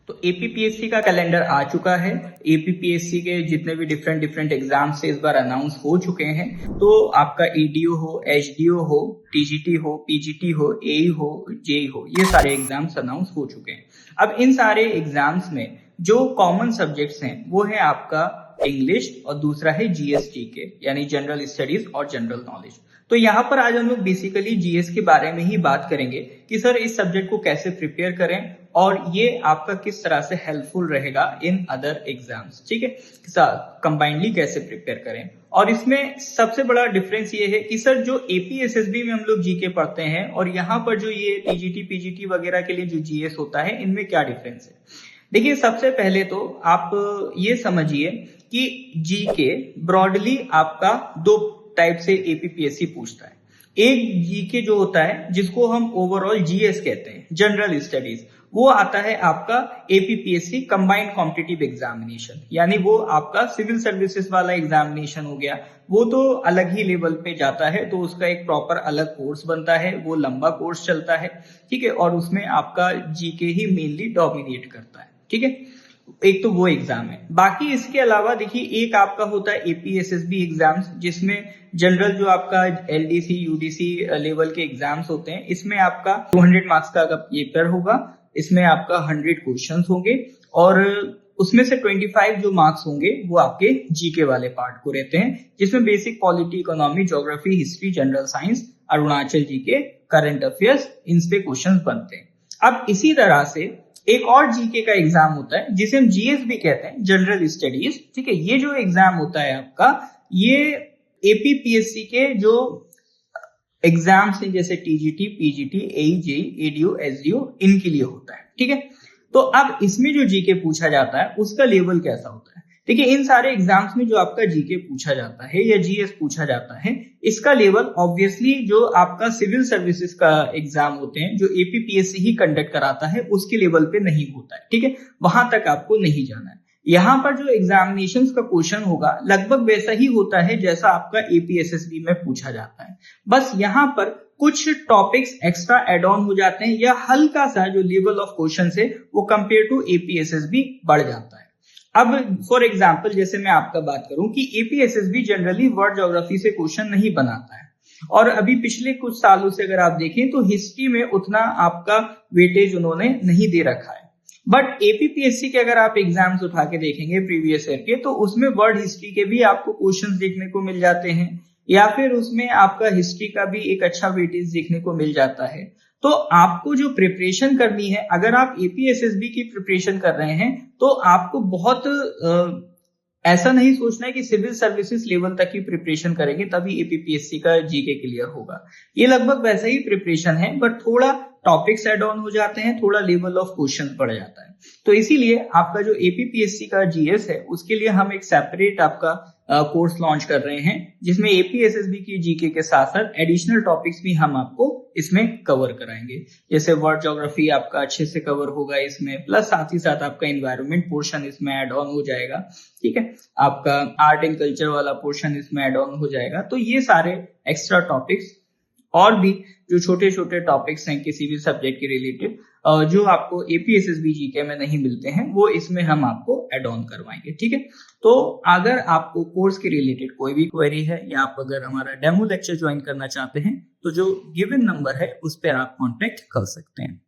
तो एपीपीएससी का कैलेंडर आ चुका है। एपीपीएससी के जितने भी डिफरेंट एग्जाम्स इस बार अनाउंस हो चुके हैं। तो आपका ईडीओ हो, एचडीओ हो, टीजीटी हो, पीजीटी हो, एई हो, जेई हो, ये सारे एग्जाम्स अनाउंस हो चुके हैं। अब इन सारे एग्जाम्स में जो कॉमन सब्जेक्ट्स हैं वो है आपका इंग्लिश और दूसरा है जीएसटी के यानी जनरल स्टडीज और जनरल नॉलेज। तो यहाँ पर आज हम लोग बेसिकली जीएस के बारे में ही बात करेंगे कि सर इस सब्जेक्ट को कैसे प्रिपेयर करें और ये आपका किस तरह से हेल्पफुल रहेगा इन अदर एग्जाम्स। ठीक है, कंबाइंडली कैसे प्रिपेयर करें। और इसमें सबसे बड़ा डिफरेंस ये है कि सर जो एपीएसएसबी में हम लोग जीके पढ़ते हैं और यहाँ पर जो ये टीजीटी पीजीटी वगैरह के लिए जो जीएस होता है, इनमें क्या डिफरेंस है। देखिए, सबसे पहले तो आप ये समझिए कि जीके ब्रॉडली आपका दो टाइप से एपीपीएससी पूछता है। एक जीके जो होता है जिसको हम ओवरऑल जीएस कहते हैं, जनरल स्टडीज, वो आता है आपका एपीपीएससी कंबाइंड कॉम्पिटिटिव एग्जामिनेशन, यानी वो आपका सिविल सर्विसेज वाला एग्जामिनेशन हो गया। वो तो अलग ही लेवल पे जाता है, तो उसका एक प्रॉपर अलग कोर्स बनता है, वो लंबा कोर्स चलता है। ठीक है, और उसमें आपका जीके ही मेनली डोमिनेट करता है। ठीक है, एक तो वो एग्जाम है। बाकी इसके अलावा देखिए, एक आपका होता है एपीएसएसबी एग्जाम्स, जिसमें जनरल जो आपका एलडीसी यूडीसी लेवल के एग्जाम्स होते हैं, इसमें आपका 200 मार्क्स का पेपर होगा। इसमें आपका 100 क्वेश्चंस होंगे और उसमें से 25 जो मार्क्स होंगे वो आपके जीके वाले पार्ट को रहते हैं, जिसमें basic polity, economy, geography, history, general science, Arunachal GK, current affairs, इन पे क्वेश्चन बनते हैं। अब इसी तरह से एक और जीके का एग्जाम होता है जिसे हम जीएस भी कहते हैं, जनरल स्टडीज। ठीक है, ये जो एग्जाम होता है आपका, ये एपीपीएससी के जो एग्जाम्स हैं जैसे टीजीटी, पीजीटी, एई, जेई, एडीओ, एसडीओ, इनके लिए होता है। ठीक है, तो अब इसमें जो जीके पूछा जाता है उसका लेवल कैसा होता है। देखिए, इन सारे एग्जाम्स में जो आपका जीके पूछा जाता है या जीएस पूछा जाता है, इसका लेवल ऑब्वियसली जो आपका सिविल सर्विसेज का एग्जाम होते हैं, जो एपीपीएससी ही कंडक्ट कराता है, उसके लेवल पे नहीं होता है। ठीक है, वहां तक आपको नहीं जाना है। यहाँ पर जो एग्जामिनेशंस का क्वेश्चन होगा लगभग वैसा ही होता है जैसा आपका एपीएसएसबी में पूछा जाता है। बस यहाँ पर कुछ टॉपिक्स एक्स्ट्रा एड ऑन हो जाते हैं या हल्का सा जो लेवल ऑफ क्वेश्चन है वो कंपेयर टू एपीएसएसबी बढ़ जाता है। अब फॉर एग्जांपल जैसे मैं आपका बात करूं कि एपीएसएसबी जनरली वर्ल्ड ज्योग्राफी से क्वेश्चन नहीं बनाता है, और अभी पिछले कुछ सालों से अगर आप देखें तो हिस्ट्री में उतना आपका वेटेज उन्होंने नहीं दे रखा है। बट एपीपीएससी के अगर आप एग्जाम्स उठा के देखेंगे प्रीवियस ईयर के, तो उसमें वर्ल्ड हिस्ट्री के भी आपको क्वेश्चंस देखने को मिल जाते हैं, या फिर उसमें आपका हिस्ट्री का भी एक अच्छा वेटेज देखने को मिल जाता है। तो आपको जो प्रिपरेशन करनी है, अगर आप एपीएसएसबी की प्रिपरेशन कर रहे हैं, तो आपको बहुत ऐसा नहीं सोचना है कि सिविल सर्विसेज लेवल तक ही प्रिपरेशन करेंगे तभी एपीपीएससी का जीके क्लियर होगा। ये लगभग वैसा ही प्रिपरेशन है, बट थोड़ा टॉपिक्स एड ऑन हो जाते हैं, थोड़ा लेवल ऑफ क्वेश्चन बढ़ जाता है। तो इसीलिए आपका जो एपीपीएससी का जीएस है उसके लिए हम एक सेपरेट आपका कोर्स लॉन्च कर रहे हैं, जिसमें एपीएसएसबी की जीके के साथ साथ एडिशनल टॉपिक्स भी हम आपको इसमें कवर कराएंगे। जैसे वर्ल्ड ज्योग्राफी आपका अच्छे से कवर होगा इसमें, प्लस साथ ही साथ आपका एनवायरनमेंट पोर्शन इसमें ऐड ऑन हो जाएगा। ठीक है, आपका आर्ट एंड कल्चर वाला पोर्शन इसमें ऐड ऑन हो जाएगा। तो ये सारे एक्स्ट्रा टॉपिक्स और भी जो छोटे छोटे टॉपिक्स हैं किसी भी सब्जेक्ट के रिलेटेड, जो आपको एपीएसएसबी जीके में नहीं मिलते हैं, वो इसमें हम आपको एड ऑन करवाएंगे। ठीक है, तो अगर आपको कोर्स के रिलेटेड कोई भी क्वेरी है या आप अगर हमारा डेमो लेक्चर ज्वाइन करना चाहते हैं, तो जो गिवन नंबर है उस पर आप कॉन्टेक्ट कर सकते हैं।